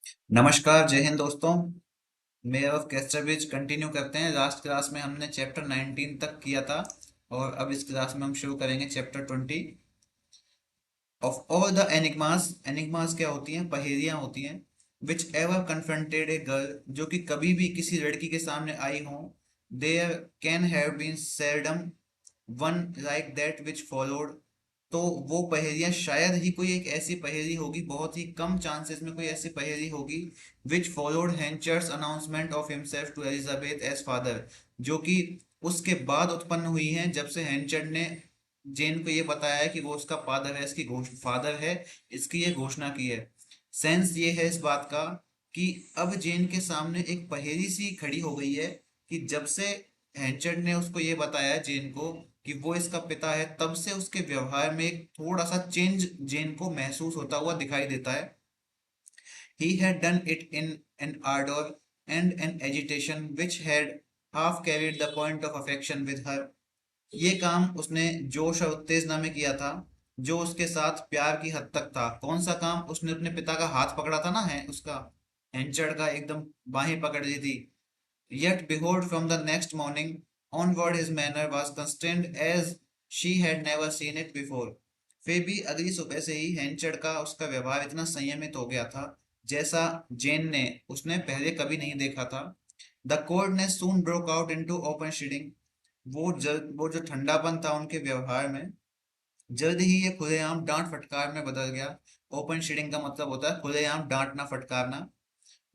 नमस्कार, जय हिंद दोस्तों। मेरा कैस्टर ब्रिज कंटिन्यू करते हैं। लास्ट क्लास में हमने चैप्टर 19 तक किया था और अब इस क्लास में हम शुरू करेंगे chapter 20 of all the enigmas. Enigmas क्या होती हैं? पहेलियां होती हैं। Which ever confronted a girl, जो कि कभी भी किसी लड़की के सामने आई हो। There can have been seldom one like that which followed. तो वो पहेलियां शायद ही कोई एक ऐसी पहेली होगी, बहुत ही कम चांसेस में कोई ऐसी पहेली होगी which followed Henchard's announcement of himself to Elizabeth as father, जो कि उसके बाद उत्पन्न हुई हैं, जब से हेंचर ने जेन को ये बताया है कि वो उसका फादर है, इसकी फादर है, इसकी ये घोषणा की है। सेंस ये है इस बात का कि अब जेन के सामने एक पहेली सी खड़ी हो गई है कि जब से हेंचर ने उसको ये बताया जेन को कि वो इसका पिता है, तब से उसके व्यवहार में एक थोड़ा सा चेंज जेन को महसूस होता हुआ दिखाई देता है। He had done it in an ardor and an agitation which had half carried the point of affection with her. ये काम उसने जोश और उत्तेजना में किया था, जो उसके साथ प्यार की हद तक था। कौन सा काम? उसने अपने पिता का हाथ पकड़ा था ना, है उसका हेंचर्ड का एकदम बाहें पकड़ ली थी। Yet behold, from the next morning onward his manner was constrained as she had never seen it before. फिर भी अगली सुबह से ही हेंचर्ड का उसका व्यवहार इतना संयमित हो गया था जैसा जेन ने उसने पहले कभी नहीं देखा था। The coldness soon broke out into open chiding. वो जो ठंडापन था उनके व्यवहार में, जल्द ही ये खुलेआम डांट फटकार में बदल गया। ओपन शीडिंग का मतलब होता है खुलेआम डांटना फटकारना।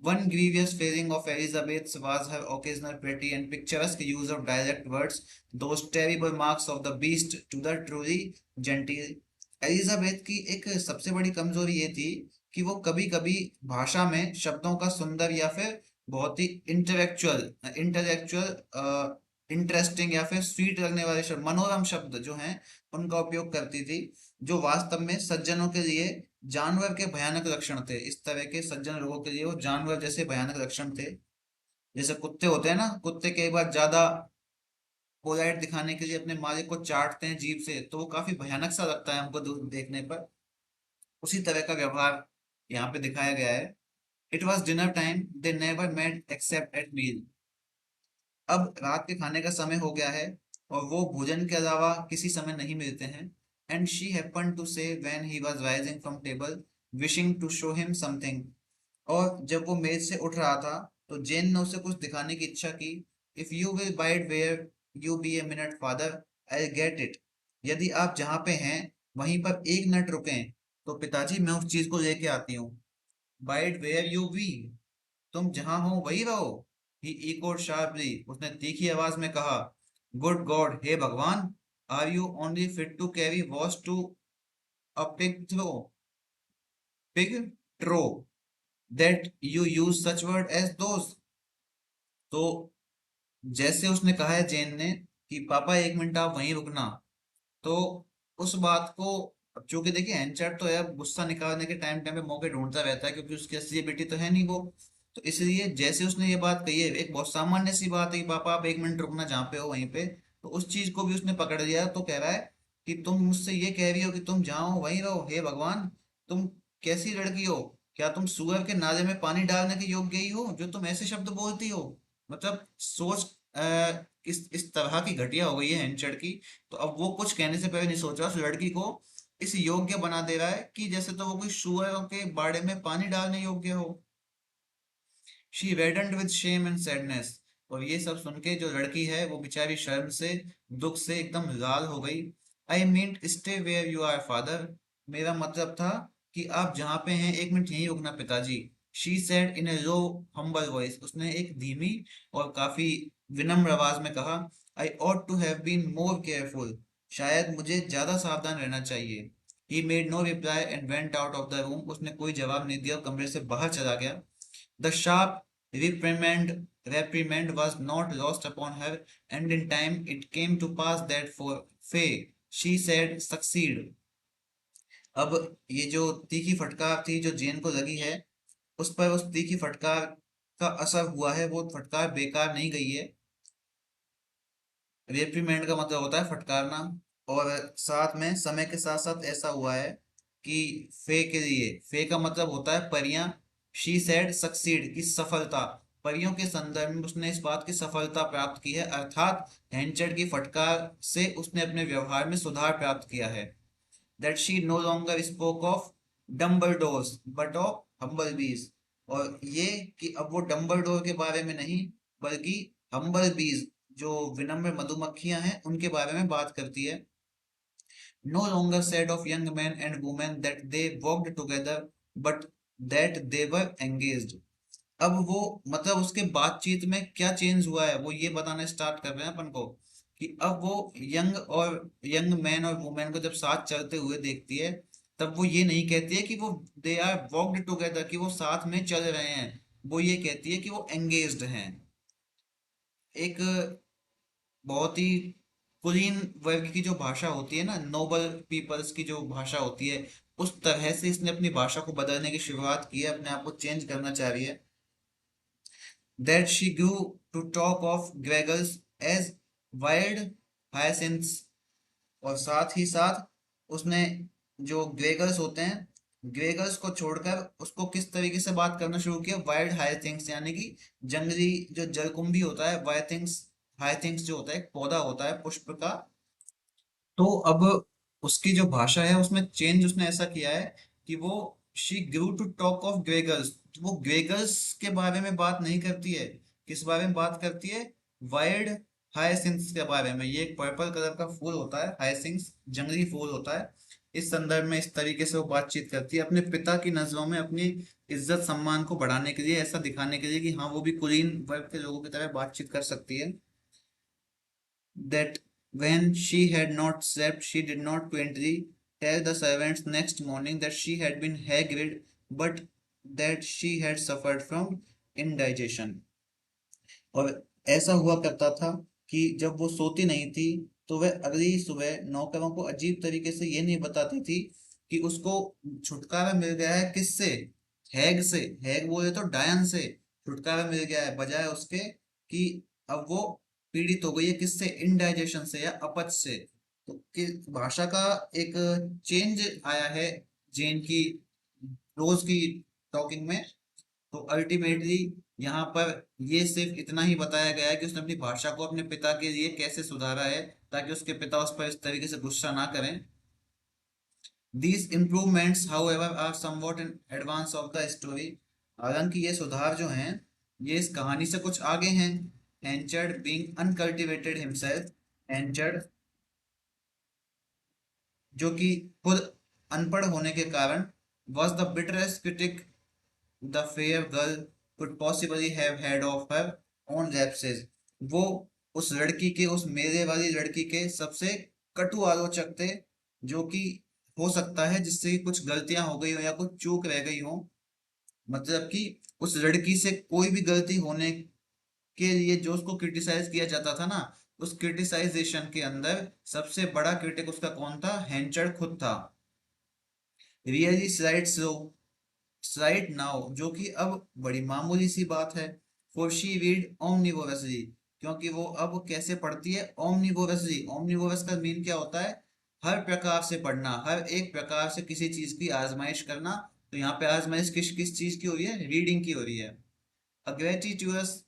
One grievous failing of Elizabeth's was her occasional pretty and picturesque use of dialect words, those terrible marks of the beast to the truly genteel. Elizabeth की एक सबसे बड़ी कमजोरी ये थी कि वो कभी कभी भाषा में शब्दों का सुंदर या फिर बहुत ही इंटेलेक्चुअल इंटेलेक्चुअल इंटरेस्टिंग या फिर स्वीट लगने वाले शब्द, मनोरम शब्द जो हैं, उनका उपयोग करती थी, जो वास्तव में सज्जनों के लिए जानवर के भयानक लक्षण थे। इस तरह के सज्जन लोगों के लिए वो जानवर जैसे भयानक लक्षण थे। जैसे कुत्ते होते हैं ना, कुत्ते कई बार ज्यादा पोलाइट दिखाने के लिए अपने मालिक को चाटते हैं जीभ से, तो वो काफी भयानक सा लगता है हमको देखने पर। उसी तरह का व्यवहार यहाँ पे दिखाया गया है। It was dinner time, they never met except at meal. अब रात के खाने का समय हो गया है और वो भोजन के अलावा किसी समय नहीं मिलते हैं। And she happen to say when he was rising from table wishing to show him something. और जब वो मेज से उठ रहा था तो जेन ने उसे कुछ दिखाने की इच्छा की। If you will wait where you be a minute father, I get it. यदि आप जहाँ पे हैं वहीं पर एक मिनट रुकें तो पिताजी मैं उस चीज को लेके आती हूँ। बाइट वेयर यू बी, तुम जहां हो वही रहो। ही इकोड शार्पली, उसने तीखी आवाज में कहा। गुड गॉड, हे भगवान, are you only fit to carry wash to a pig trough that you use such word as those. तो जैसे उसने कहा है जेन ने कि पापा एक मिनट आप वहीं रुकना, तो उस बात को, चूंकि देखिए एनचैट तो है, अब गुस्सा निकालने के टाइम टाइम पे मौके ढूंढता रहता है, क्योंकि उसकी असली बेटी तो है नहीं वो। तो इसलिए जैसे उसने ये बात कही है, एक बहुत सामान्य सी बात है कि पापा आप एक मिनट रुकना जहाँ पे हो वहीं पे, तो उस चीज को भी उसने पकड़ लिया। तो कह रहा है कि तुम मुझसे ये कह रही हो कि तुम जहाँ हो वहीं रहो, हे भगवान, तुम कैसी लड़की हो? क्या तुम सुअर के नाले में पानी डालने के योग्य ही हो जो तुम ऐसे शब्द बोलती हो? मतलब सोच इस तरह की घटिया हो गई है हेंचड़ की। तो अब वो कुछ कहने से पहले नहीं सोच रहा, उस लड़की को इस योग्य बना दे रहा है कि जैसे तो वो कोई शुअरों के बाड़े में पानी डालने योग्य हो। She reddened with shame and sadness. और ये सब सुन के जो लड़की है वो बेचारी शर्म से, दुख से एकदम लाल हो गई। I mean stay where you are father, मेरा मतलब था कि आप जहाँ पे हैं एक मिनट यहीं रुकना पिताजी। She said in a low humble voice, उसने एक धीमी और काफी विनम्र आवाज में कहा। I ought to have been more careful, शायद मुझे ज्यादा सावधान रहना चाहिए। He made no reply and went out of the room, उसने कोई जवाब नहीं दिया और कमरे से बाहर चला गया। The sharp reprimand was not lost upon her, and in time it came to pass that for Faye, she said, succeed. अब ये जो तीखी फटकार थी जो जेन को लगी है, उस पर उस तीखी फटकार का असर हुआ है, वो फटकार बेकार नहीं गई है। रेप्रीमेंड का मतलब होता है फटकारना। और साथ में समय के साथ साथ ऐसा हुआ है कि फे के लिए, फे का मतलब होता है परियां, शी सेड सक्सीड, की सफलता, परियों के संदर्भ में उसने इस बात की सफलता प्राप्त की है, अर्थात हैंचर्ड की फटकार से उसने अपने व्यवहार में सुधार प्राप्त किया है। That she no longer spoke of dumbledores but of humble bees, और ये कि अब वो डम्बलडोर के बारे में नहीं बल्कि हम्बल बीज, जो विनम्र मधुमक्खियां हैं, उनके बारे में बात करती है। No longer said of young men and women that they walked together, but that they were engaged. अब वो मतलब उसके बातचीत में क्या चेंज हुआ है वो ये बताना स्टार्ट कर रहे हैं अपन को, कि अब वो यंग मैन और वुमेन को जब साथ चलते हुए देखती है, तब वो ये नहीं कहती है कि वो दे आर वॉक्ड टुगेदर, कि वो साथ में चल रहे हैं, वो ये कहती है कि वो एंगेज्ड हैं। एक बहुत ही कुलीन वर्ग की जो भाषा होती है ना, नोबल पीपल्स की जो भाषा होती है, उस तरह से इसने अपनी भाषा को बदलने की शुरुआत की है, अपने आप को चेंज करना चाह रही है। That she grew to talk of greggles as wild hyacinths, और साथ ही साथ उसने जो ग्रेगल्स होते हैं, ग्रेगल्स को छोड़कर उसको किस तरीके से बात करना शुरू किया, वाइल्ड हायथिंग्स, यानी कि जंगली जो जलकुंभी होता है, वायथिंग्स, हायथिंग्स जो होता है एक पौधा होता है पुष्प का। तो अब उसकी जो भाषा है उसमें चेंज उसने ऐसा किया है कि वो she grew to talk of greggles, वो ग्रेगल्स के बारे में बात नहीं करती है, किस बारे में बात करती है, वाइल्ड हायसिंथ्स के बारे में। ये एक पर्पल कलर का फूल होता है, हायसिंथ्स जंगली फूल होता है। इस संदर्भ में इस तरीके से वो बातचीत करती है अपने पिता की नजरों में, अपनी इज्जत सम्मान को बढ़ाने के लिए, ऐसा दिखाने के लिए कि हाँ वो भी कुलीन वर्ग के लोगों की तरह बातचीत कर सकती है। That when she had not slept, she did not quietly tell the servants next morning that she had been haggard, but that she had suffered from indigestion. और ऐसा हुआ करता था कि जब वो सोती नहीं थी तो वह अगली सुबह नौकरों को अजीब तरीके से ये नहीं बताती थी कि उसको छुटकारा मिल गया है किससे, हैग से, हैग बोले तो डायन से छुटकारा मिल गया है, बजाय उसके कि अब वो पीड़ित हो गई है किससे, इनडाइजेशन से या अपच से। तो भाषा का एक चेंज आया है जेन की रोज की टॉकिंग में। तो अल्टीमेटली यहाँ पर ये सिर्फ इतना ही बताया गया है कि उसने अपनी भाषा को अपने पिता के लिए कैसे सुधारा है, ताकि उसके पिता उस पर इस तरीके से गुस्सा ना करें। These improvements, however, are somewhat in advance of the story. हालांकि ये सुधार जो हैं ये इस कहानी से कुछ आगे हैं। Henchard being uncultivated himself, Henchard जो कि खुद अनपढ़ होने के कारण, was the bitterest critic the fair girl could possibly have had of her own lapses. वो उस लड़की के, उस मेले वाली लड़की के सबसे कटु आलोचक थे, जो कि हो सकता है जिससे कि कुछ गलतियां हो गई हो या कुछ चूक रह गई हो। मतलब कि उस लड़की से कोई भी गलती होने के लिए जो उसको क्रिटिसाइज किया जाता था ना, उस क्रिटिसाइजेशन के अंदर सबसे बड़ा क्रिटिक उसका कौन था, हैंचर्ड खुद था। Really slide slow, right now, जो कि अब बड़ी मामूली सी बात है। फॉर शी रीड ओमनिवोरसली, क्योंकि वो अब कैसे पढ़ती है, ओमनिवोरसली। ओमनिवोरस का मीन क्या होता है, हर प्रकार से पढ़ना, हर एक प्रकार से किसी चीज की आजमाइश करना। तो यहाँ पे आजमाइश किस किस चीज की हो रही है, रीडिंग की हो रही है। अ ग्रेटिट्यूस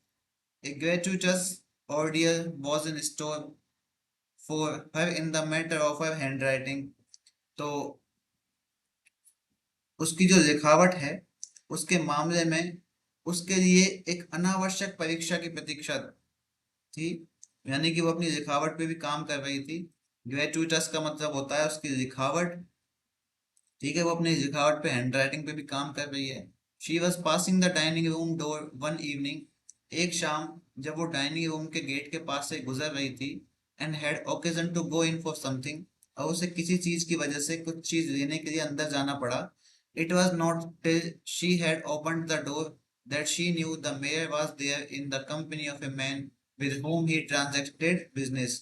A gratuitous ordeal was in store for her in the matter of her handwriting. तो उसकी जो लिखावट है उसके मामले में उसके लिए एक अनावश्यक परीक्षा की प्रतीक्षा थी, यानी कि वो अपनी लिखावट पे भी काम कर रही थी। ग्रेचुइटस का मतलब होता है उसकी लिखावट, ठीक है, वो अपनी लिखावट पे, हैंड राइटिंग पे भी काम कर रही है। She was passing the dining room door one evening, एक शाम जब वो डाइनिंग रूम के गेट के पास से गुजर रही थी, and had occasion to go in for something, और उसे किसी चीज की वजह से कुछ चीज लेने के लिए अंदर जाना पड़ा। It was not till she had opened the door that she knew the mayor was there in the company of a man with whom he transacted business।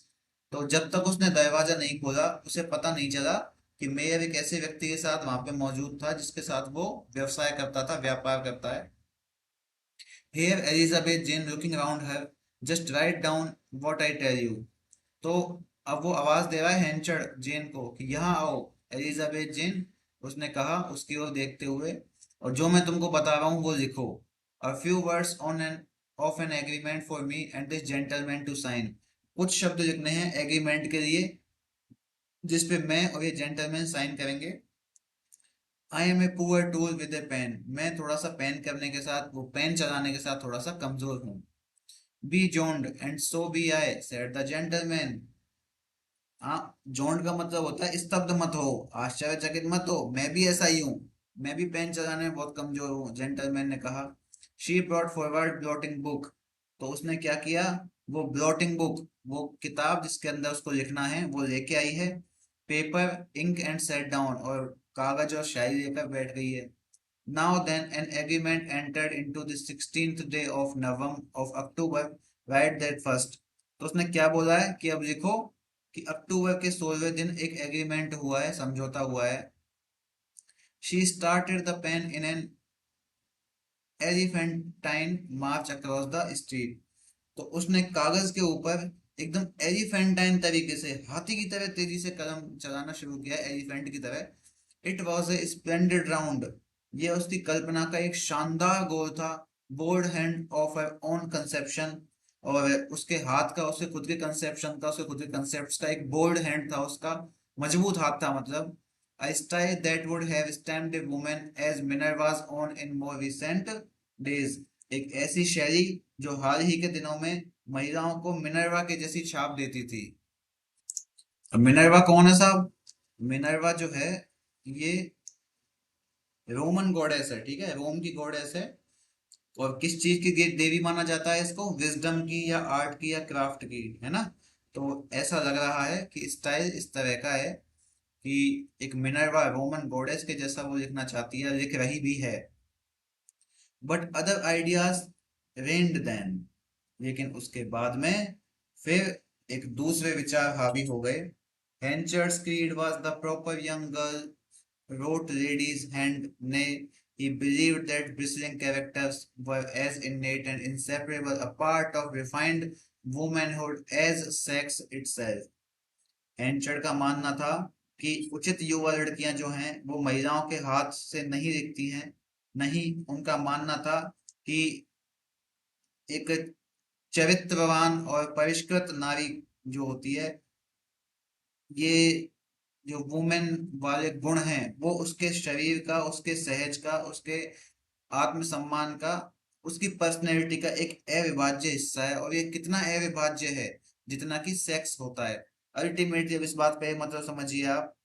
तो जब तक उसने दरवाजा नहीं खोला उसे पता नहीं चला कि मेयर एक ऐसे व्यक्ति के साथ वहां पे मौजूद था जिसके साथ वो व्यवसाय करता था, व्यापार करता है। Here Elizabeth Jane looking around her, just write down what I tell you। तो अब वो आवाज दे रहा है हेंचर्ड जेन को कि यहाँ आओ एलिजाबेथ जेन, उसने कहा उसकी ओर देखते हुए, और जो मैं तुमको बता रहा हूँ वो लिखो। A few words on an of an agreement for me and this gentleman to sign. कुछ शब्द लिखने हैं एग्रीमेंट के लिए जिसपे मैं और ये जेंटलमैन साइन करेंगे। I am a poor tool with a pen. मैं थोड़ा सा पेन करने के साथ, वो पेन चलाने के साथ थोड़ा सा कमजोर हूँ। Be jowned and so be I said the gentleman. हाँ, जोन्ड का मतलब होता है स्तब्ध मत हो, आश्चर्यचकित मत हो, मैं भी ऐसा ही हूँ, मैं भी पेन चलाने में बहुत कमजोर हूँ, जेंटलमैन ने कहा। She brought forward blotting book. तो उसने क्या किया, वो ब्लॉटिंग बुक, वो किताब जिसके अंदर उसको लिखना है, वो लेके आई है। Paper ink and set down, और कागज और शायरी लेकर बैठ गई है। Now then, an agreement entered into the 16th day of November of October, right that first। तो उसने क्या बोला है कि अब लिखो कि अक्टूबर के 16वें दिन एक एग्रीमेंट हुआ है, समझौता हुआ है। She started the pen in an elephantine march across the street। तो उसने कागज के ऊपर एकदम एलिफेंटाइन तरीके से, हाथी की तरह तेजी से कलम चलाना शुरू किया, एलिफेंट की तरह। It was a splendid round. ये उसकी कल्पना का एक शानदार गोल था। Bold hand of her own conception. और उसके हाथ का, उसके खुद के कंसेप्शन का, उसके खुद के कंसेप्ट का एक बोल्ड हैंड था उसका, मजबूत हाथ था मतलब। A style that would have stamped a woman as Minerva's own in more recent days। एक ऐसी शैली जो हाल ही के दिनों में महिलाओं को मिनर्वा के जैसी छाप देती थी। अब मिनर्वा कौन है साहब? मिनर्वा जो है ये रोमन गॉडेस है, ठीक है, रोम की गॉडेस है। और किस चीज की देवी माना जाता है इसको? विजडम की या आर्ट की या क्राफ्ट की, है ना। तो ऐसा लग रहा है कि स्टाइल इस तरह का है कि एक मिनर्वा रोमन गॉडेस के जैसा वो लिखना चाहती है, लिख रही भी है। But other ideas reigned then. लेकिन उसके बाद में फिर एक दूसरे विचार हावी हो गए। Hencher's creed was the proper young girl wrote ladies' hand, nay, he believed that bristling characters were as innate and inseparable a part of refined womanhood as sex itself। हेंचर का मानना था कि उचित युवा लड़कियां जो हैं वो महिलाओं के हाथ से नहीं दिखती हैं। नहीं, उनका मानना था कि एक चरित्रवान और परिष्कृत नारी जो होती है, ये जो वुमेन वाले गुण हैं वो उसके शरीर का, उसके सहज का, उसके आत्मसम्मान का, उसकी पर्सनैलिटी का एक अविभाज्य हिस्सा है। और ये कितना अविभाज्य है? जितना कि सेक्स होता है। अल्टीमेटली अब इस बात पे मतलब समझिए आप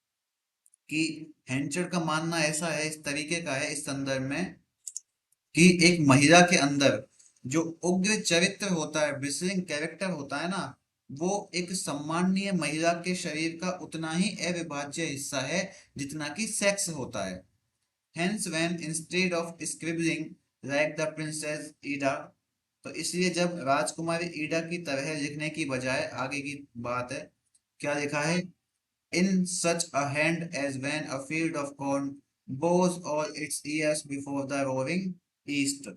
कि हेंचर का मानना ऐसा है, इस तरीके का है इस संदर्भ में, कि एक महिला के अंदर जो उग्र चरित्र होता है, ब्रिसलिंग कैरेक्टर होता है ना, वो एक सम्माननीय महिला के शरीर का उतना ही अविभाज्य हिस्सा है जितना कि सेक्स होता है। Hence when instead of scribbling like the princess ईडा, तो इसलिए जब राजकुमारी ईडा की तरह लिखने की बजाय, आगे की बात है, क्या लिखा है? In such a hand as when a field of corn bows all its ears before the roaring east।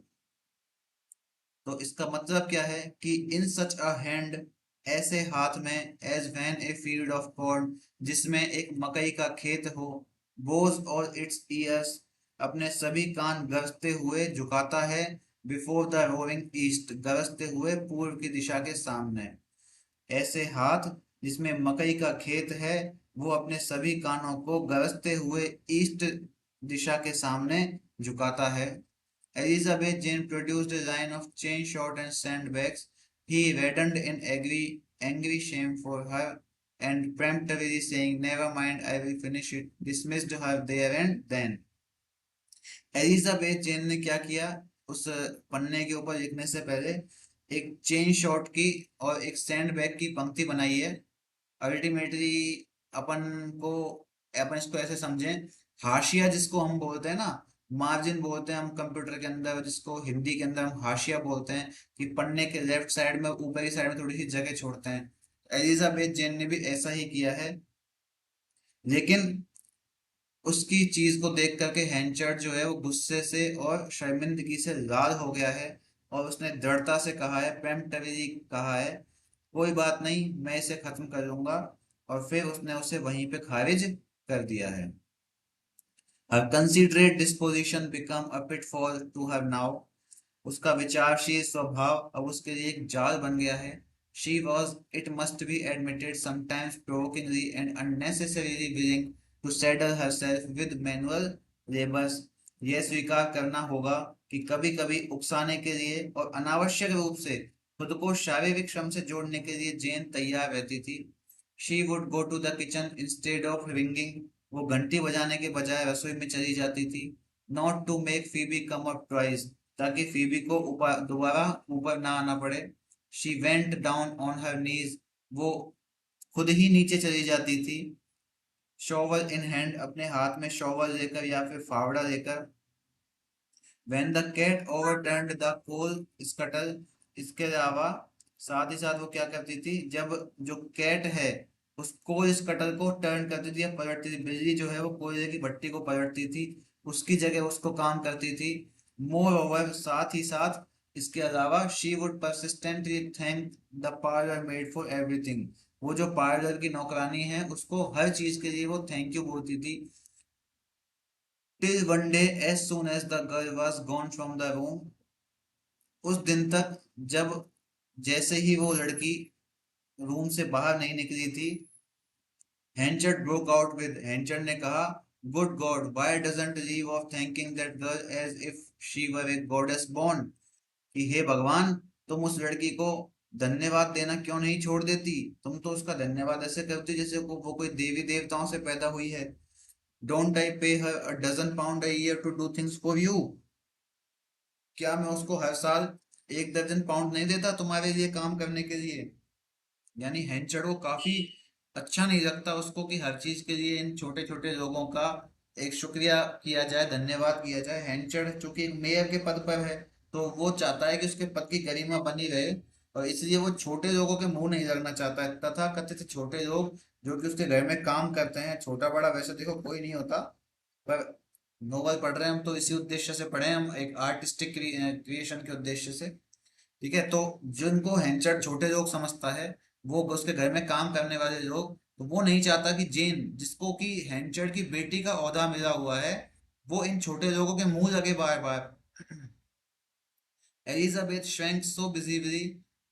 तो इसका मतलब क्या है कि इन सच अ हैंड, ऐसे हाथ में, as when a field of corn, जिसमें एक मकई का खेत हो, बोज और इट्स ईयर्स, अपने सभी कान गरजते हुए झुकाता है, बिफोर द रोविंग ईस्ट, गरजते हुए पूर्व की दिशा के सामने। ऐसे हाथ जिसमें मकई का खेत है, वो अपने सभी कानों को गरजते हुए ईस्ट दिशा के सामने झुकाता है। Elizabeth Jane produced a line of chain shot and sandbags. He reddened in angry shame for her and peremptorily saying, "Never mind, I will finish it," dismissed her there and then। Elizabeth Jane ने क्या किया, उस पन्ने के ऊपर लिखने से पहले एक चेन शॉट की और एक सैंड बैग की पंक्ति बनाई है। अल्टीमेटली अपन को, अपन इसको ऐसे समझें, हाशिया जिसको हम बोलते हैं ना, मार्जिन बोलते हैं हम कंप्यूटर के अंदर, जिसको हिंदी के अंदर हम हाशिया बोलते हैं, कि पन्ने के लेफ्ट साइड में, ऊपरी साइड में थोड़ी सी जगह छोड़ते हैं। एलिजाबेथ जेन ने भी ऐसा ही किया है। लेकिन उसकी चीज को देख करके हैंचर्ड जो है वो गुस्से से और शर्मिंदगी से लाल हो गया है। और उसने दृढ़ता से कहा है, पेम्पटरी कहा है, कोई बात नहीं, मैं इसे खत्म कर लूंगा। और फिर उसने उसे वहीं पे खारिज कर दिया है। Her considerate disposition become a pitfall to her now. उसका विचारशील स्वभाव अब उसके लिए एक जाल बन गया है. She was, it must be admitted, sometimes provokingly and unnecessarily willing to saddle herself with manual labors. यह स्वीकार करना होगा कि कभी कभी उकसाने के लिए और अनावश्यक रूप से खुद को शारीरिक श्रम से जोड़ने के लिए जेन तैयार रहती थी. She would go to the kitchen instead of ringing. वो घंटी बजाने के बजाय रसोई में चली जाती थी. Not to make Phoebe come up twice, ताकि फीबी को ऊपर दोबारा ऊपर ना आना पड़े. She went down on her knees. वो खुद ही नीचे चली जाती थी. शॉवल इन हैंड, अपने हाथ में शॉवल लेकर या फिर फावड़ा लेकर. When the cat overturned the coal scuttle. इसके अलावा साथ ही साथ वो क्या करती थी, जब जो कैट है उस कोल स्कटल को टर्न करती थी या पलटती थी, बिल्ली जो है वो कोयले की भट्टी को पलटती थी, उसकी जगह उसको काम करती थी. मोर ओवर, साथ ही साथ इसके अलावा, she would persistently thank the parlour made for everything. वो जो पार्लर की नौकरानी है उसको हर चीज के लिए वो थैंक यू बोलती थी. Till one day as soon as the girl was gone from the room. उस दिन तक जब जैसे ही वो लड़की रूम से बाहर नहीं निकली थी. Henchard broke out with, Henchard ने कहा, good God, why doesn't leave off thanking that girl as if she were a goddess born. कि हे भगवान, तुम उस लड़की को धन्यवाद देना क्यों नहीं छोड़ देती. तुम तो उसका धन्यवाद ऐसे करती जैसे वो कोई देवी देवताओं से पैदा हुई है. Don't I pay her a dozen pound a year to do things for you. क्या मैं उसको हर साल 1 दर्जन पाउंड नहीं देता तुम्हारे लिए काम करने के लिए. यानी हैंचर्ड को काफी अच्छा नहीं लगता उसको कि हर चीज के लिए इन छोटे छोटे लोगों का एक शुक्रिया किया जाए, धन्यवाद किया जाए. हैंचर्ड चूंकि मेयर के पद पर है तो वो चाहता है कि उसके पद की गरिमा बनी रहे, और इसलिए वो छोटे लोगों के मुंह नहीं लगना चाहता है. तथा कथित छोटे लोग जो कि उसके घर में काम करते हैं, छोटा बड़ा वैसे देखो कोई नहीं होता, पर नोवेल पढ़ रहे हैं हम तो इसी उद्देश्य से पढ़े हैं हम, एक आर्टिस्टिक क्रिएशन के उद्देश्य से. ठीक है, तो जिनको हैंचर्ड छोटे लोग समझता है, वो उसके घर में काम करने वाले लोग, तो वो नहीं चाहता कि जेन, जिसको कि हैंचर्ड की बेटी का ओहदा मिला हुआ है, वो इन छोटे लोगों के मुंह लगे बार बार. Elizabeth shrank so visibly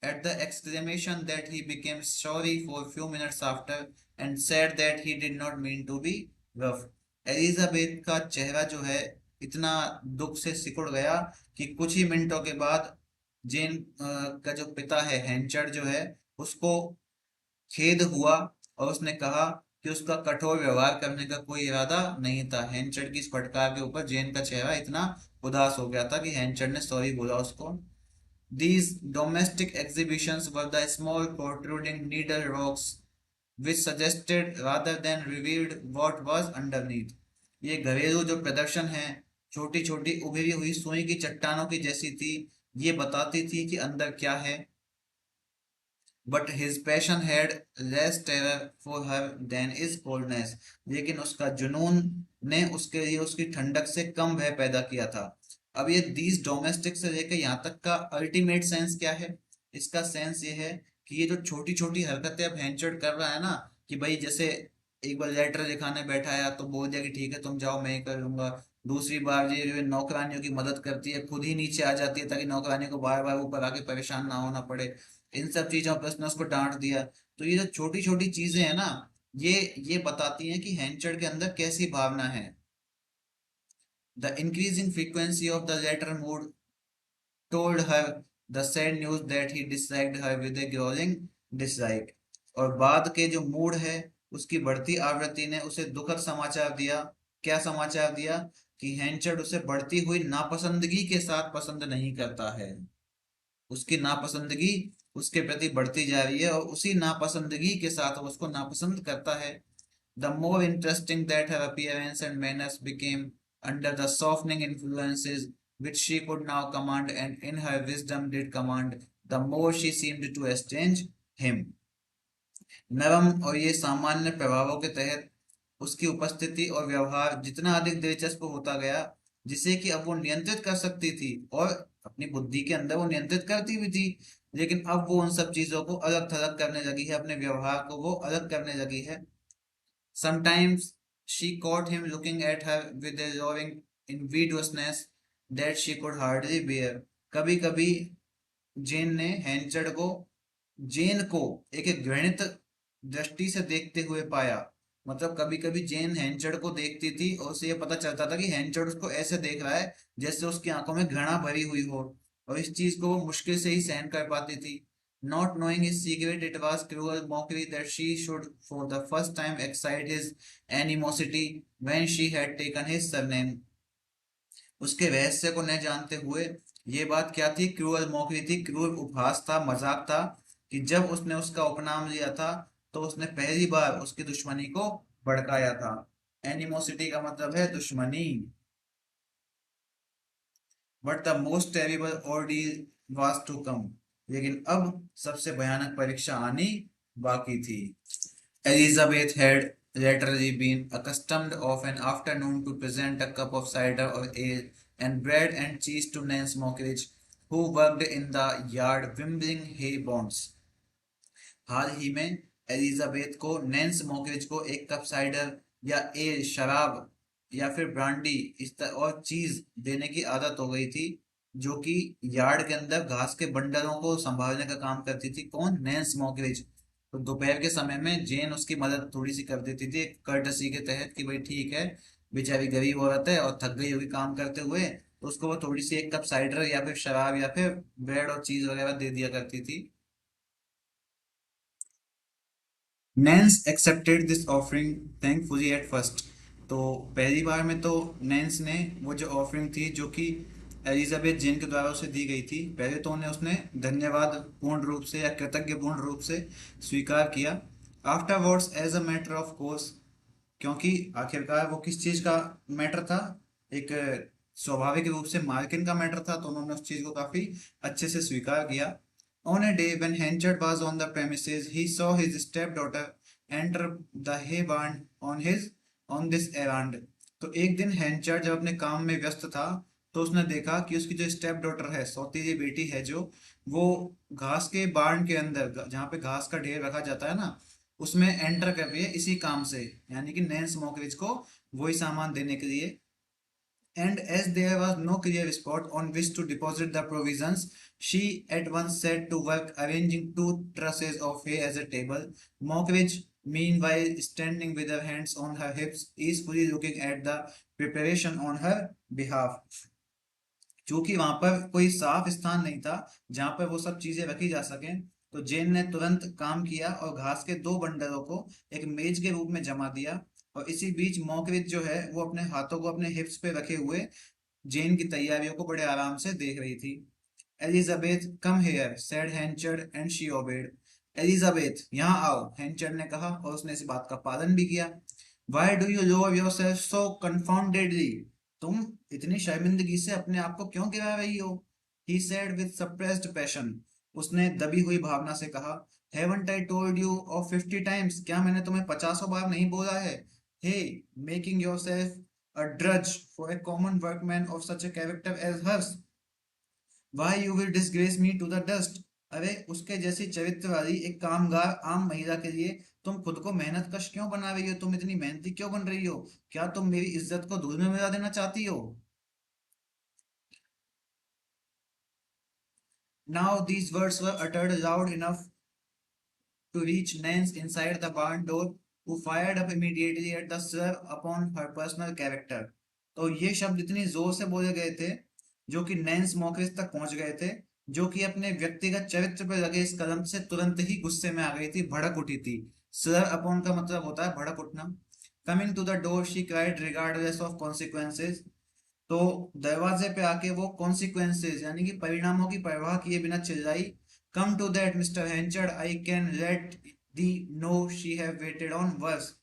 at the exclamation that he became sorry for a few minutes after and said that he did not mean to be rough. Elizabeth का चेहरा जो है इतना दुख से सिकुड़ गया कि कुछ ही मिनटों के बाद जेन का जो पिता है हैंचर्ड जो है उसको खेद हुआ, और उसने कहा कि उसका कठोर व्यवहार करने का कोई इरादा नहीं था. हैंचर्ड की इस फटकार के ऊपर जेन का चेहरा इतना उदास हो गया था कि हैंचर्ड ने सॉरी बोला उसको. These domestic exhibitions were the small protruding needle rocks which suggested rather than revealed what was underneath. ये घरेलू जो प्रदर्शन है, छोटी छोटी उभरी हुई सुई की चट्टानों की जैसी थी, ये बताती थी कि अंदर क्या है. But his passion had less terror for her than his coldness. लेकिन उसका जुनून ने उसके लिए उसकी ठंडक से कम भय पैदा किया था. अब ये दीज डोमेस्टिक से लेकर यहाँ तक का अल्टीमेट सेंस क्या है. इसका सेंस ये है कि ये जो छोटी छोटी हरकतें अब हैंचर्ड कर रहा है ना, कि भाई जैसे एक बार लेटर लिखाने बैठा है तो बोल दिया कि ठीक है तुम जाओ मैं ही कर लूंगा. दूसरी बार ये जो नौकरानियों की मदद करती है, खुद ही नीचे आ जाती है ताकि नौकरानियों को बार बार ऊपर आके परेशान ना होना पड़े. इन सब चीजों पर उसने उसको डांट दिया. तो ये जो छोटी छोटी चीजें हैं ना, ये बताती हैं कि हैंचर्ड के अंदर कैसी भावना है. The increasing frequency of the latter mood told her the sad news that he disliked her with a growing dislike. और बाद के जो मूड है उसकी बढ़ती आवृत्ति ने उसे दुखद समाचार दिया. क्या समाचार दिया कि हैंचर्ड उसे बढ़ती हुई नापसंदगी के साथ पसंद नहीं करता है. उसकी नापसंदगी उसके प्रति बढ़ती जा रही है और उसी नापसंदगी के साथ वो उसको नापसंद करता है. The more interesting that her appearance and manners became under the softening influences which she could now command and in her wisdom did command, the more she seemed to estrange him. नरम और ये सामान्य प्रभावों के तहत उसकी उपस्थिति और व्यवहार जितना अधिक दिलचस्प होता गया, जिसे कि अब वो नियंत्रित कर सकती थी और अपनी बुद्धि के अंदर वो नियंत्रित करती भी थी, लेकिन अब वो उन सब चीजों को अलग थलग करने लगी है, अपने व्यवहार को वो अलग करने लगी है. Sometimes She caught him looking at her with a roving invidiousness that she could hardly bear. कभी कभी जेन ने हैंचर्ड को जेन को एक घृणित दृष्टि से देखते हुए पाया। मतलब कभी कभी जेन हैंचर्ड को देखती थी और उसे यह पता चलता था कि हैंचर्ड उसको ऐसे देख रहा है जैसे उसकी आंखों में घृणा भरी हुई हो, और इस चीज को वो मुश्किल से ही सहन कर पाती थी। Not knowing his secret, it was cruel mockery that she should for the first time excite his animosity when she had taken his surname. उसके रहस्य को न जानते हुए ये बात क्या थी, क्रूअल मॉकरी थी, क्रूअल उपहास था, मजाक था, कि जब उसने उसका उपनाम लिया था तो उसने पहली बार उसकी दुश्मनी को भड़काया था। एनिमोसिटी का मतलब है दुश्मनी। But the most terrible ordeal was to come, लेकिन अब सबसे भयानक परीक्षा आनी बाकी थी। Elizabeth had latterly been accustomed of an afternoon to present a cup of cider or ale and bread and cheese to Nance Mockridge, who worked in the yard wimbling hay bonds. हाल ही में Elizabeth को नैन्स मॉकरिज को एक cup cider या L शराब या फिर brandy इस तरह और चीज देने की आदत हो गई थी, जो कि यार्ड के अंदर घास के बंडलों को संभालने का काम करती थी। कौन? नैन्स मॉकरिज। तो दोपहर के समय में जेन उसकी मदद थोड़ी सी कर देती थी कर्टसी के तहत, कि भाई ठीक है, बेचारी गरीब औरत है और थक गई होगी काम करते हुए, तो उसको वो थोड़ी सी एक कप साइडर या फिर शराब या फिर ब्रेड और चीज वगैरह दे दिया करती थी। Nance accepted this offering thankfully at first. तो पहली बार में तो नैन्स ने वो जो ऑफरिंग थी जो कि एलिजाबेथ जेन के द्वारा उसे दी गई थी, पहले तो उन्हें उसने धन्यवाद पूर्ण रूप से या कृतज्ञ पूर्ण रूप से स्वीकार किया। Afterwards as a matter of course, क्योंकि आखिरकार वो किस चीज का मैटर था, एक स्वाभाविक रूप से मार्किन का मैटर था, तो उन्होंने उस चीज को काफी अच्छे से स्वीकार किया। On a day when Henchard was on the premises, he saw his stepdaughter enter the hay barn on this errand. तो एक दिन हैंचर्ड जब अपने काम में व्यस्त था तो उसने देखा कि उसकी जो स्टेप डॉटर है, सौतेली बेटी है, जो वो घास के बार्न के अंदर जहाँ पे घास का ढेर रखा जाता है ना, उसमें एंटर कर रही है इसी काम से, यानी कि नैन्स मॉकरिज को वही सामान देने के लिए। And as there was no clear spot on which to deposit the provisions, she at once set to work arranging two trusses of hay as a table. Mockridge, meanwhile, standing with her hands on her hips, easily looking at the preparation on her behalf. चूंकि वहां पर कोई साफ स्थान नहीं था जहां पर वो सब चीजें रखी जा सकें, तो जेन ने तुरंत काम किया और घास के दो बंडलों को एक मेज के रूप में जमा दिया। और इसी बीच मॉकरिच जो है वो अपने हाथों को अपने हिप्स पे रखे हुए जेन की तैयारियों को बड़े आराम से देख रही थी। Elizabeth come here said Henchard and she obeyed. Elizabeth यहाँ आओ, हैंचर्ड ने कहा और उसने इस बात का पालन भी किया। Why do you lower yourself so confoundedly? तुम इतनी शर्मिंदगी से अपने आप को क्यों गिरा रही हो? He said with suppressed passion. उसने दबी हुई भावना से कहा, Haven't I told you of 50 times? क्या मैंने तुम्हें 50 बार नहीं बोला है? Hey, making yourself a drudge for a common workman of such a character as hers. Why you will disgrace me to the dust? अरे उसके जैसी चरित्र वाली एक कामगार आम महिला के लिए तुम खुद को मेहनत कश क्यों बना रही हो? तुम इतनी मेहनती क्यों बन रही हो? क्या तुम मेरी इज्जत को धूल में मिला देना चाहती हो? Now these words were uttered loud enough to reach Nance inside the barn door, who fired up immediately at the slur upon her personal character. तो ये शब्द इतनी जोर से बोले गए थे जो कि नैन्स मॉकरिज तक पहुंच गए थे, जो कि अपने व्यक्तिगत चरित्र पर लगे इस कलम से तुरंत ही गुस्से में आ गई थी, भड़क उठी थी। स्लर अपॉन का मतलब होता है भड़क उठना। Coming to the door she cried regardless of consequences. तो दरवाजे पे आके वो कॉन्सिक्वेंसेज यानी कि परिणामों की परवाह किए बिना चिल्लाई, come to that Mister Henchard, I can let thee know she have waited on worse.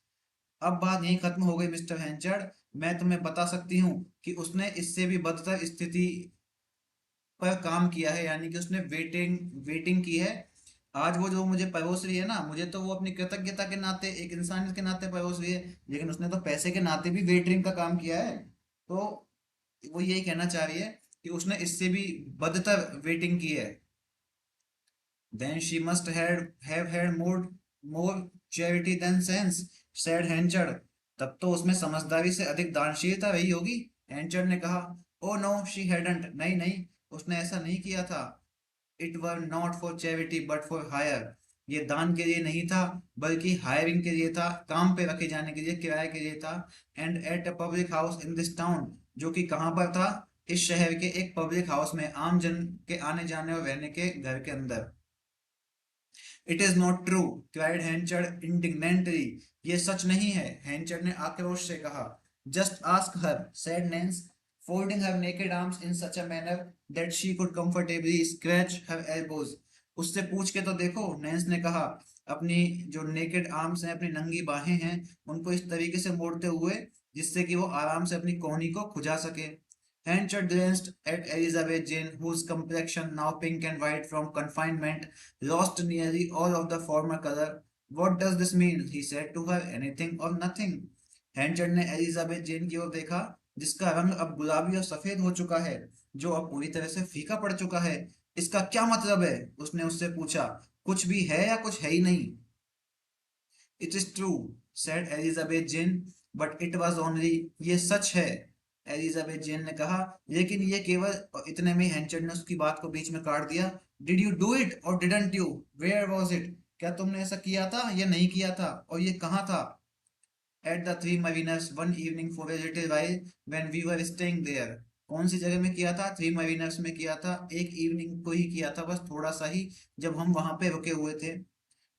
अब बात यहीं खत्म हो गई मिस्टर हेंचर्ड, मैं तुम्हें बता सकती हूँ कि उसने इससे भी बदतर स्थिति पर काम किया है, यानी कि उसने वेटिंग वेटिंग की है। आज वो जो मुझे परोस रही है ना, मुझे तो वो अपनी कृतज्ञता के नाते, एक इंसानियत के नाते परोस रही है, लेकिन उसने तो पैसे के नाते भी वेटरिंग का काम किया है। तो वो यही कहना चाह रही है कि उसने इससे भी बदतर वेटिंग की है। Then she must have had more charity than sense, said Henchard. तब तो उसमें समझदारी से अधिक दानशीलता रही होगी। हैंचर ने कहा। ओ नो शी हैडंट, नहीं नहीं, उसने ऐसा नहीं किया था। It were not for charity but for hire, ये दान के लिए नहीं था बल्कि हायरिंग के लिए था, काम पे रखे जाने के लिए, किराए के लिए था। And at a public house in this town, जो कि कहाँ पर था, इस शहर के एक पब्लिक हाउस में, आम जन के आने जाने और रहने के घर के अंदर। It is not true, cried Henchard indignantly, ये सच नहीं है, हैंचर्ड ने आक्रोश से कहा। Just ask her, said Nance, folding her naked arms in such a manner that she could comfortably scratch her elbows. उससे पूछ के तो देखो, नैंस ने कहा। अपनी जो नेकेड आर्म्स हैं, अपनी नंगी बाहें हैं, उनको इस तरीके से मोड़ते हुए जिससे कि वो आराम से अपनी कोहनी को खुजा सके। Hanchard glanced at Elizabeth Jane, whose complexion, now pink and white from confinement, lost nearly all of the former color. What does this mean? He said to her, anything or nothing. हैंचर्ड ने Elizabeth जेन की ओर देखा, जिसका रंग अब गुलाबी और सफेद हो चुका है, जो अब पूरी तरह से फीका पड़ चुका है। इसका क्या मतलब है? उसने उससे पूछा। कुछ भी है या कुछ है ही नहीं। It is true, said Elizabeth Jane, but it was only, ये सच है, एलिजाबेथ जेन ने कहा, लेकिन ये केवल, और इतने में हेंचर्ड ने उसकी बात को बीच में काट दिया। डिड यू डू इट और didn't you? Where was it? क्या तुमने ऐसा किया था या नहीं किया था, और ये कहाँ था? At the Three Mariners one evening for a little while when we were staying there. कौन सी जगह में किया था? थ्री मरीनर्स में किया था, एक इवनिंग को ही किया था, बस थोड़ा सा ही, जब हम वहां पे रुके हुए थे।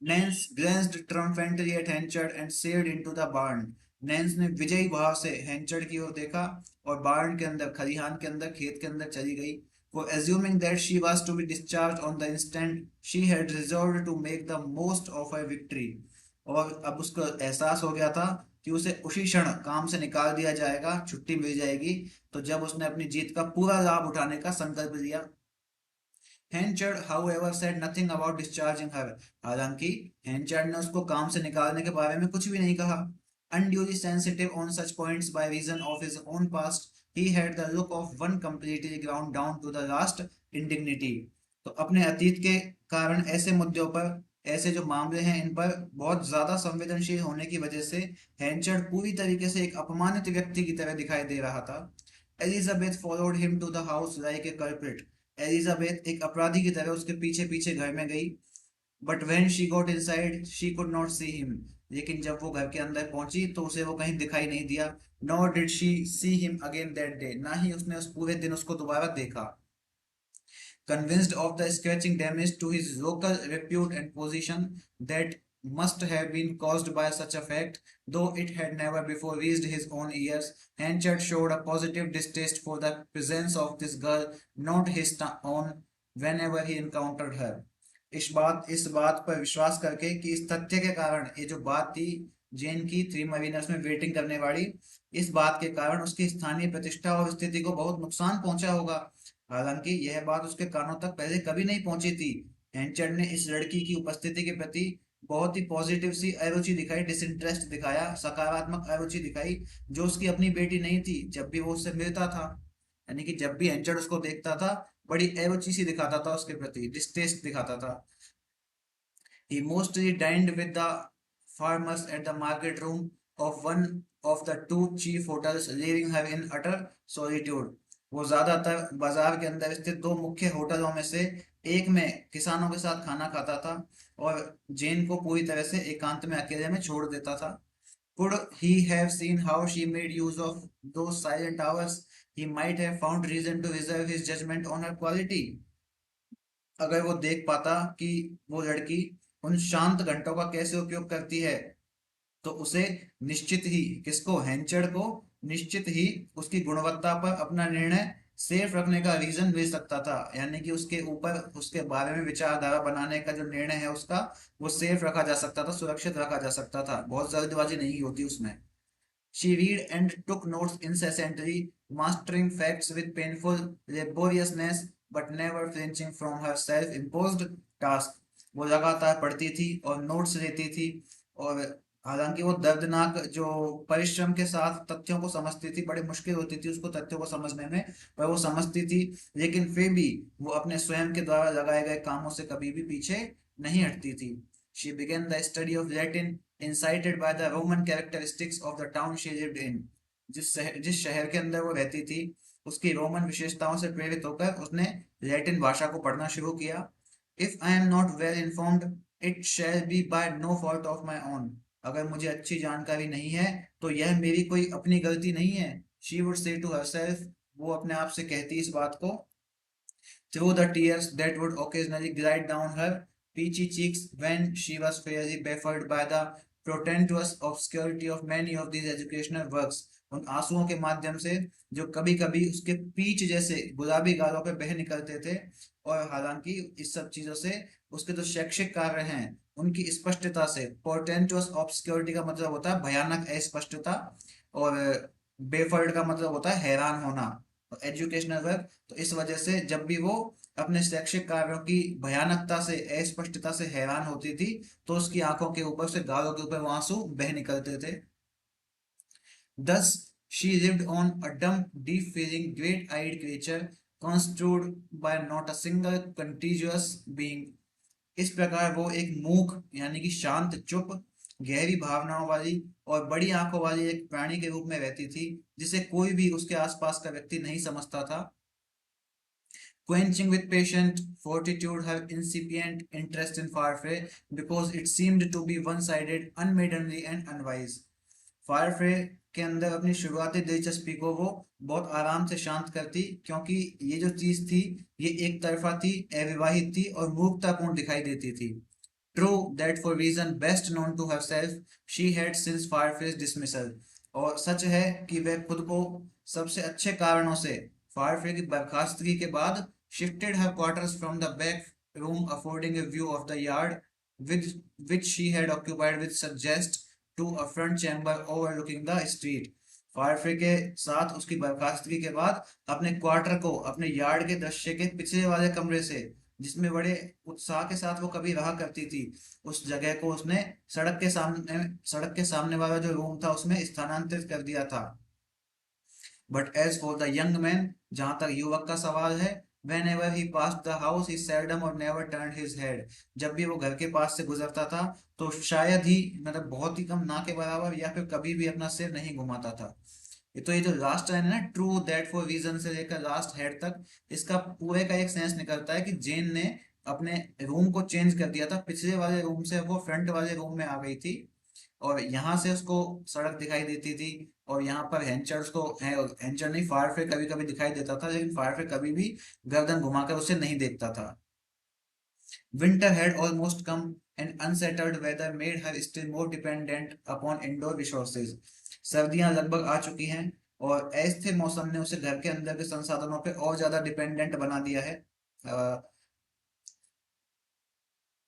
Nance glanced triumphantly at Henchard and sailed into the barn. नैंस ने विजयी भाव से हैंचर्ड की ओर देखा और बार्न के अंदर, खलिहान के अंदर, खेत के अंदर चली गई। For assuming that she was to be discharged on the instant, she had resolved to make the most of her victory. और अब उसको एहसास हो गया था कि उसे उसी क्षण काम से निकाल दिया जाएगा, छुट्टी मिल जाएगी। तो जब उसने अपनी जीत का पूरा लाभ उठाने का संकल्प लिया। Henchard, however, said nothing about discharging her. हालांकि Henchard ने उसको काम से निकालने के बारे में कुछ भी नहीं कहा। Unduly sensitive on such points by reason of his own past, he had the look of one completely ground down to the last indignity. तो अपने अतीत के कारण ऐसे मुद्दों पर, ऐसे जो मामले हैं, इन पर बहुत ज्यादा संवेदनशील होने की वजह से हैंचर्ड पूरी तरीके से एक अपमानित व्यक्ति की तरह दिखाई दे रहा था। Elizabeth followed him to the house like a culprit. Elizabeth एक अपराधी की तरह उसके पीछे पीछे घर में गई। But when she got inside she could not see him, लेकिन जब वो घर के अंदर पहुंची तो उसे वो कहीं दिखाई नहीं दिया। Nor did she see him again that day, ना ही उसने उस पूरे दिन उसको दोबारा देखा। Convinced of the scratching damage to his local repute and position that must have been caused by such a fact, though it had never before reached his own ears, Hanchard showed a positive distaste for the presence of this girl, not his own, whenever he encountered her. इस बात पर विश्वास करके कि इस तथ्य के कारण, ये जो बात थी जेन की थ्री मरीनर्स में वेटिंग करने वाली, इस बात के कारण उसकी स्थानीय प्रतिष्ठा और स्थिति को बहुत नुकसान पहुंचा होगा। हालांकि यह बात उसके कानों तक पहले कभी नहीं पहुंची थी। हैंचर्ड ने इस लड़की की उपस्थिति के प्रति बहुत ही पॉजिटिव सी अरुचि दिखाई, डिसइंटरेस्ट दिखाया, सकारात्मक अरुचि दिखाई, जो उसकी अपनी बेटी नहीं थी। जब भी वो उससे मिलता था, यानी कि जब भी हैंचर्ड उसको देखता था, बड़ी अरुचि सी दिखाता था उसके प्रति, डिस्टेस्ट दिखाता था। He mostly dined with the farmers at the market room of one of the two chief hotels, leaving her in utter solitude. वो ज्यादातर बाजार के अंदर स्थित दो मुख्य होटलों में से एक में किसानों के साथ खाना खाता था और जेन को पूरी तरह से एकांत में अकेले में छोड़ देता था। Could he have seen how she made use of those silent hours, he might have found reason to reserve his judgment on her quality. अगर वो देख पाता कि वो लड़की उन शांत घंटों का कैसे उपयोग करती है, तो उसे निश्चित ही, किसको, हैंचर्ड को, निश्चित ही उसकी गुणवत्ता पर अपना निर्णय सेफ रखने का रीजन मिल सकता था। यानी कि उसके ऊपर, उसके बारे में विचारधारा बनाने का जो निर्णय है उसका, वो सेफ रखा जा सकता था, सुरक्षित रखा जा सकता था, बहुत जल्दबाजी नहीं होती उसमें। She read and took notes incessantly, mastering facts with painful laboriousness, but never flinching from her self-imposed task. वो लगातार पढ़ती थी और नोट्स लेती थी, और हालांकि वो दर्दनाक जो परिश्रम के साथ तथ्यों को समझती थी, बड़ी मुश्किल होती थी उसको तथ्यों को समझने में, पर वो समझती थी, लेकिन फिर भी वो अपने स्वयं के द्वारा लगाए गए कामों से कभी भी पीछे नहीं हटती थी। She began the study of Latin incited by the Roman characteristics of the town she lived in. जिस शहर के अंदर वो रहती थी उसकी रोमन विशेषताओं से प्रेरित होकर उसने लैटिन भाषा को पढ़ना शुरू किया. If I am not well informed it shall be by no fault of my own. अगर मुझे अच्छी जानकारी नहीं है तो यह मेरी कोई अपनी गलती नहीं है. She would say to herself, वो अपने आप से कहती इस बात को, through the tears that would occasionally glide down her peachy cheeks when she was fairly baffled by the portentous obscurity of many of these educational works. उन आंसुओं के माध्यम से जो कभी कभी उसके पीच जैसे गुलाबी गालों पे बह निकलते थे, और हालांकि इस सब चीजों से उसके जो शैक्षिक कार्य हैं उनकी स्पष्टता से, पोर्टेंटस ऑब्सक्योरिटी का मतलब होता है भयानक अस्पष्टता, और बेफर्ड का मतलब होता है हैरान होना, एजुकेशनल वर्क. तो इस वजह से जब भी वो अपने शैक्षिक कार्यों की भयानकता से, अस्पष्टता से हैरान होती थी तो उसकी आंखों के ऊपर से, गालों के ऊपर वो आंसू बह निकलते थे. Thus, she lived on a dumb, deep-feeling, great-eyed creature, construed by not a single contiguous being. इस प्रकार वो एक मूक यानी कि शांत, चुप, गहरी भावनाओं वाली और बड़ी आंखों वाली एक प्राणी के रूप में रहती थी जिसे कोई भी उसके आसपास का व्यक्ति नहीं समझता था. Quenching with patient fortitude her incipient interest in Farfrae because it seemed to be one-sided, unmaidenly and unwise. फायरफ्रे के अंदर अपनी शुरुआती दिलचस्पी को वो बहुत आराम से शांत करती, क्योंकि ये जो चीज थी ये एक तरफा थी, अविवाहित थी और मूर्खतापूर्ण दिखाई देती थी. True that for reason best known to herself she had since Farfrae's dismissal. और सच है कि वह खुद को सबसे अच्छे कारणों से फायरफ्रे की बर्खास्तगी के बाद shifted her quarters from the back room affording a view of the yard with which she had occupied with suggest to a front chamber overlooking the street. फायरफ्रे के साथ उसकी बर्खास्तगी के बाद अपने क्वार्टर को अपने यार्ड के दृश्य के पिछले वाले कमरे से, जिसमें बड़े उत्साह के साथ वो कभी रहा करती थी, उस जगह को उसने सड़क के सामने वाला जो रूम था उसमें स्थानांतरित कर दिया था. But as for the young man, जहां तक युवक का सवाल है, whenever he passed the house he seldom or never turned his head. जब भी वो घर के पास से गुजरता था तो शायद ही, मतलब बहुत ही कम, ना के बराबर, या फिर कभी भी अपना सिर नहीं घुमाता था. ये जो लास्ट लाइन है ना, ट्रू दैट फॉर रीजन से लेकर लास्ट हेड तक, इसका पूरे का एक सेंस निकलता है कि जेन ने अपने रूम को चेंज कर दिया था. पिछले वाले रूम से वो फ्रंट वाले रूम में आ गई थी और यहाँ से उसको सड़क दिखाई देती थी, और यहाँ पर हेंचर्स को है, हेंचर नहीं, फायरफ्रे कभी कभी दिखाई देता था, लेकिन फायरफ्रे कभी भी गर्दन घुमाकर उसे नहीं देखता था. Winter had almost come and unsettled weather made her still more dependent upon indoor resources. सर्दियां लगभग आ चुकी हैं और अस्थिर मौसम ने उसे घर के अंदर के संसाधनों पे और ज्यादा डिपेंडेंट बना दिया है,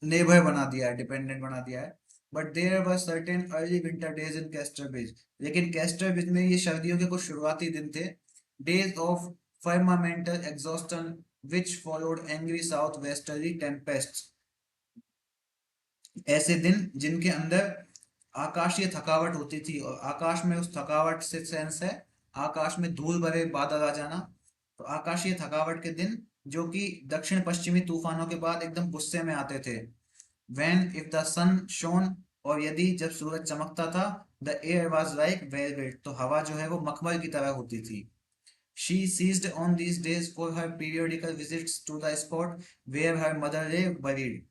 निर्भर बना दिया है, डिपेंडेंट बना दिया है. But there were certain early winter days in Casterbridge. लेकिन कैस्टरब्रिज में ये सर्दियों के कुछ शुरुआती दिन थे. Days of firmamental exhaustion which followed angry southwesterly tempests. ऐसे दिन जिनके अंदर आकाशीय थकावट होती थी, और आकाश में उस थकावट से सेंस है आकाश में धूल भरे बादल आ जाना. तो आकाशीय थकावट के दिन जो कि दक्षिण पश्चिमी तूफानों के बाद एकदम गुस्से में आते थे. when if the sun shone, और यदि जब सूरज चमकता था, the air was like velvet, तो हवा जो है वो मखमल की तरह होती थी. She seized on these days for her periodical visits to the spot where her mother lay buried.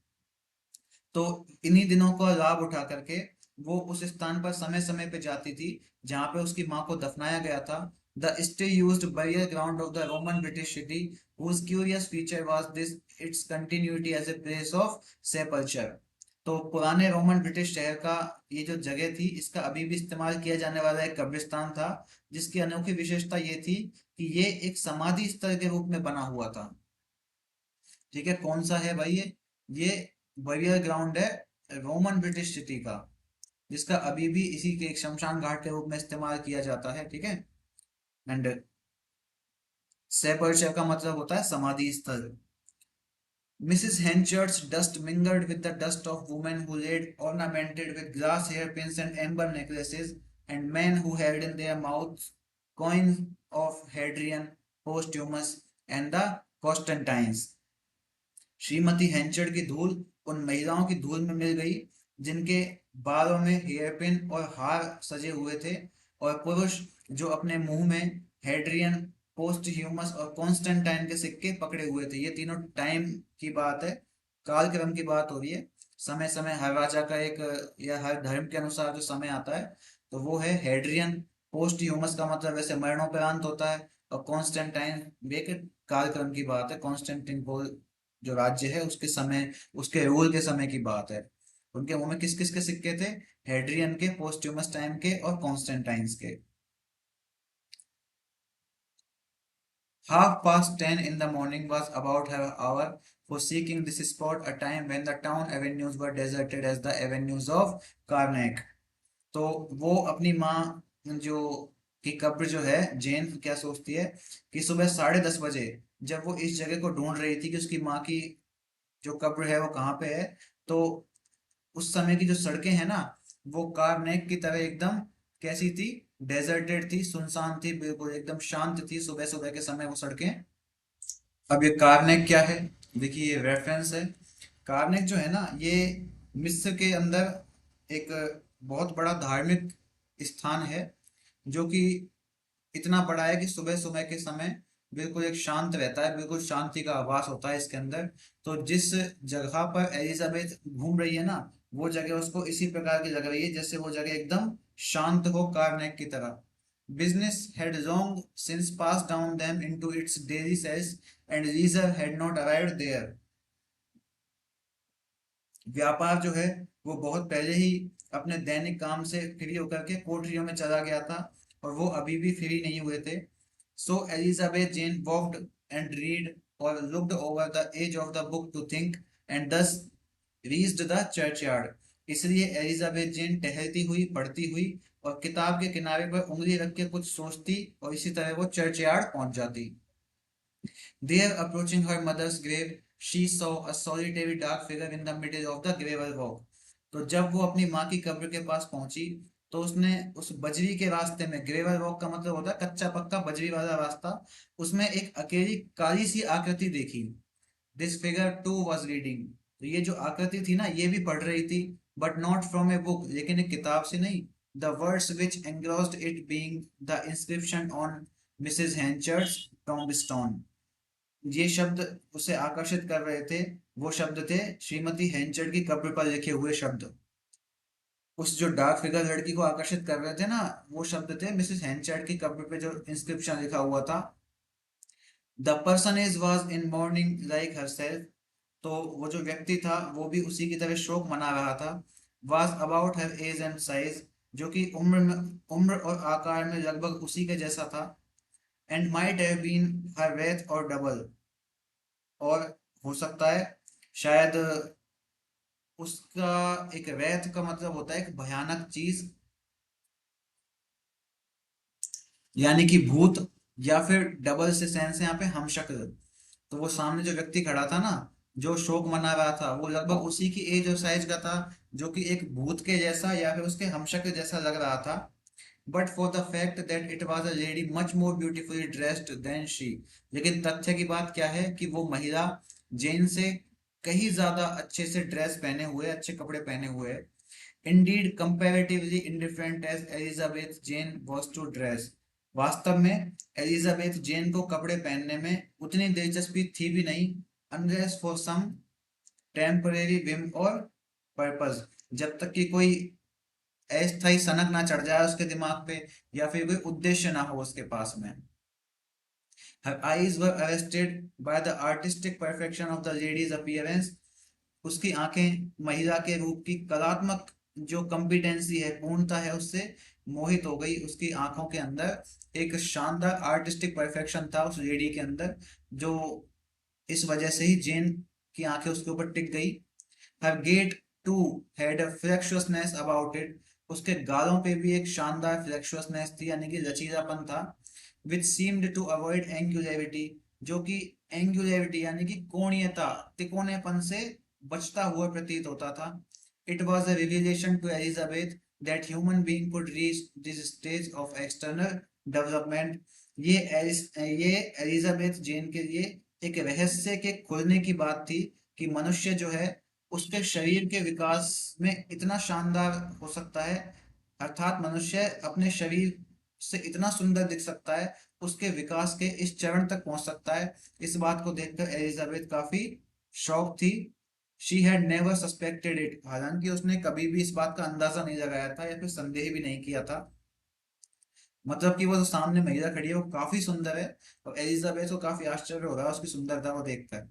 तो इन्हीं दिनों का लाभ उठा करके वो उस स्थान पर समय समय पे जाती थी जहां पे उसकी माँ को दफनाया गया था. The still used burial ground of the Roman British city, whose curious feature was this its continuity as a place of sepulture. तो पुराने रोमन ब्रिटिश शहर का ये जो जगह थी, इसका अभी भी इस्तेमाल किया जाने वाला एक कब्रिस्तान था, जिसकी अनोखी विशेषता ये थी कि ये एक समाधि स्थल के रूप में बना हुआ था. ठीक है, कौन सा है भाई ये बरियल ग्राउंड है रोमन ब्रिटिश सिटी का, जिसका अभी भी इसी के एक शमशान घाट के रूप में इस्तेमाल किया जाता है. ठीक है. एंड सेपर्चर का मतलब होता है समाधि स्थल. Mrs. Henchard's dust mingled with the dust of women who laid ornamented with glass hairpins and amber necklaces, and men who held in their mouths coins of Hadrian, Postumus, and the Constantines. Shrimati हेंचर्ड की धूल उन महिलाओं की धूल में मिल गई जिनके बालों में हेयरपिन और हार सजे हुए थे, और पुरुष जो अपने मुंह में हेड्रियन, पोस्ट ह्यूमस और कॉन्स्टेंटाइन के सिक्के पकड़े हुए थे। ये तीनों टाइम की बात है, कालक्रम की बात हो रही है। समय समय हर राजा का एक, या हर धर्म के अनुसार जो समय आता है, तो वो है हेड्रियन। पोस्ट ह्यूमस का मतलब वैसे मरणोपरांत होता है, और कॉन्स्टेंटाइन भी एक कालक्रम की बात है। कॉन्स्टेंटिनोपल जो राज्य है उसके समय, उसके रूल के समय की बात है। उनके मुंह में किस किस के सिक्के थे? हेड्रियन के, पोस्ट्यूमस टाइम के और कॉन्स्टेंटाइन्स के। 10:30 in the morning was about her hour for seeking this spot, a time when the town avenues were deserted as the avenues of Karnak। तो वो अपनी माँ जो की कब्र जो है, जेन क्या सोचती है कि सुबह 10:30 बजे जब वो इस जगह को ढूंढ रही थी कि उसकी माँ की जो कब्र है वो कहाँ पे है, तो उस समय की जो सड़कें हैं ना, वो कारनेक की तरह एकदम कैसी थी? डेजर्टेड थी, सुनसान थी, बिल्कुल एकदम शांत थी सुबह सुबह के समय वो सड़कें। अब ये कारनेक क्या है? देखिए ये रेफरेंस है। कारनेक जो है ना, ये मिस्र के अंदर एक बहुत बड़ा धार्मिक स्थान है, जो कि इतना बड़ा है कि सुबह सुबह के समय बिल्कुल एक शांत रहता है, बिल्कुल शांति का आभास होता है इसके अंदर। तो जिस जगह पर एलिजाबेथ घूम रही है ना, वो जगह उसको इसी प्रकार की लग रही है जैसे वो जगह एकदम शांत हो, कारनेक की तरह। Business had long since pass down them into its daily cells and leisure had not arrived there. व्यापार जो है वो बहुत पहले ही अपने दैनिक काम से फ्री होकर के कोठरियों में चला गया था, और वो अभी भी फ्री नहीं हुए थे। So Elizabeth Jane walked and read or looked over the edge of the book to think and thus reached the churchyard. इसलिए एलिजाबेथ जेन टहलती हुई, पढ़ती हुई और किताब के किनारे पर उंगली रख के कुछ सोचती, और इसी तरह वो चर्चयार्ड पहुंच जाती। There, approaching her mother's grave, she saw a solitary dark figure in the middle of the gravel walk। तो जब वो अपनी माँ की कब्र के पास पहुंची, तो उसने उस बजरी के रास्ते में, ग्रेवल वॉक का मतलब होता है कच्चा पक्का बजरी वाला रास्ता, उसमें एक अकेली काली सी आकृति देखी। This figure too was reading. तो ये जो आकृति थी ना, ये भी पढ़ रही थी, but not from a book, लेकिन एक किताब से नहीं। The words which engrossed it being the inscription on Mrs Henchard's tombstone. ये शब्द उसे आकर्षित कर रहे थे, वो शब्द थे श्रीमती हेंचर्ड की कब्र पर लिखे हुए शब्द। उस जो डार्क फिगर लड़की को आकर्षित कर रहे थे ना, वो शब्द थे मिसेस हेंचर्ड की कब्र पे जो इंस्क्रिप्शन लिखा हुआ था। The person is was in morning like her self. तो वो जो व्यक्ति था वो भी उसी की तरह शोक मना रहा था। Was about her age and size, जो कि उम्र और आकार में लगभग उसी के जैसा था। And might have been her wraith और डबल, और हो सकता है शायद उसका, एक वैथ का मतलब होता है एक भयानक चीज, यानी कि भूत, या फिर डबल से सेंस है यहाँ पे हम शक्ल। तो वो सामने जो व्यक्ति खड़ा था ना, जो शोक मना रहा था, वो लगभग उसी की एज और साइज का था, जो कि एक भूत के जैसा या फिर उसके हमशक्ल जैसा लग रहा था। But for the fact that it was a lady much more beautifully dressed than she. लेकिन तथ्य की बात क्या है कि वो महिला जेन से कहीं ज्यादा अच्छे से ड्रेस पहने हुए, अच्छे कपड़े पहने हुए है। Indeed comparatively indifferent as Elizabeth Jane was to dress. वास्तव में एलिजाबेथ जेन को कपड़े पहनने में उतनी दिलचस्पी थी भी नहीं, unless for some temporary whim और पर्पस, जब तक कि कोई अस्थायी सनक ना चढ़ जाए उसके दिमाग पे, या फिर कोई उद्देश्य ना हो उसके पास में। Her eyes were arrested by the artistic perfection of the lady's appearance। उसकी आंखें महिला के रूप की कलात्मक जो कॉम्पिटेंसी है, पूर्णता है, उससे मोहित हो गई। उसकी आंखों के अंदर एक शानदार आर्टिस्टिक परफेक्शन था उस लेडी के अंदर, जो इस वजह से ही जेन की आंखें उसके ऊपर टिक गई। Her gait too had a flexuousness about it. उसके गालों पे भी एक शानदार फ्लेक्शुअसनेस थी, यानी कि लचीलापन था। विच सीम्ड टू अवॉइड एंगुलरिटी, जो कि एंगुलरिटी यानी कि कोणीयता, तिकोनेपन से बचता हुआ प्रतीत होता था। It was a revelation to Elizabeth that human being could reach this stage of external development. ये एलिजाबेथ जेन के लिए एक रहस्य के खुलने की बात थी कि मनुष्य जो है उसके शरीर के विकास में इतना शानदार हो सकता है, अर्थात मनुष्य अपने शरीर से इतना सुंदर दिख सकता है, उसके विकास के इस चरण तक पहुंच सकता है। इस बात को देखकर एलिजाबेथ काफी शॉक थी। She had never suspected it, हालांकि उसने कभी भी इस बात का अंदाजा नहीं लगाया था या फिर संदेह भी नहीं किया था। मतलब कि वो जो सामने महिला खड़ी है वो काफी सुंदर है, और एलिजाबेथ को काफी आश्चर्य हो रहा है उसकी सुंदरता को देखकर।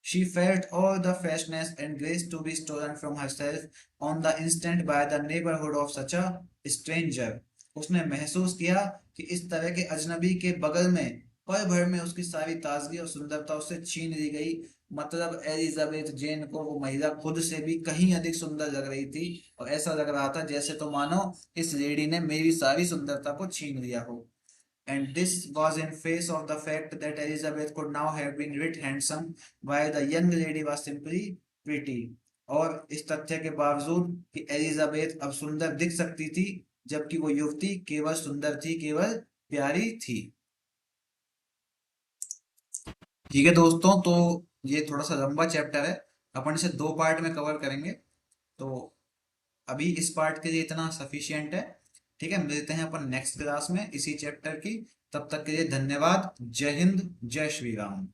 She felt all the freshness and grace to be stolen from herself on the instant by the neighborhood of such a stranger. उसने महसूस किया कि इस तरह के अजनबी के बगल में पल भर में उसकी सारी ताजगी और सुंदरता उससे छीन ली गई। मतलब एलिजाबेथ जेन को वो महिला खुद से भी कहीं अधिक सुंदर लग रही थी, और ऐसा लग रहा था जैसे तो मानो इस लेडी ने मेरी सारी सुंदरता को छीन लिया हो। And this was in face of the fact that Elizabeth could now have been writ handsome while the young lady was simply pretty. और इस तथ्य के बावजूद कि एलिजाबेथ अब सुंदर दिख सकती थी, जबकि वो युवती केवल सुंदर थी, केवल प्यारी थी। ठीक है दोस्तों, तो ये थोड़ा सा लंबा चैप्टर है, अपन इसे दो पार्ट में कवर करेंगे। तो अभी इस पार्ट के लिए इतना सफिशियंट है। ठीक है, मिलते हैं अपन नेक्स्ट क्लास में इसी चैप्टर की। तब तक के लिए धन्यवाद। जय हिंद, जय श्री राम।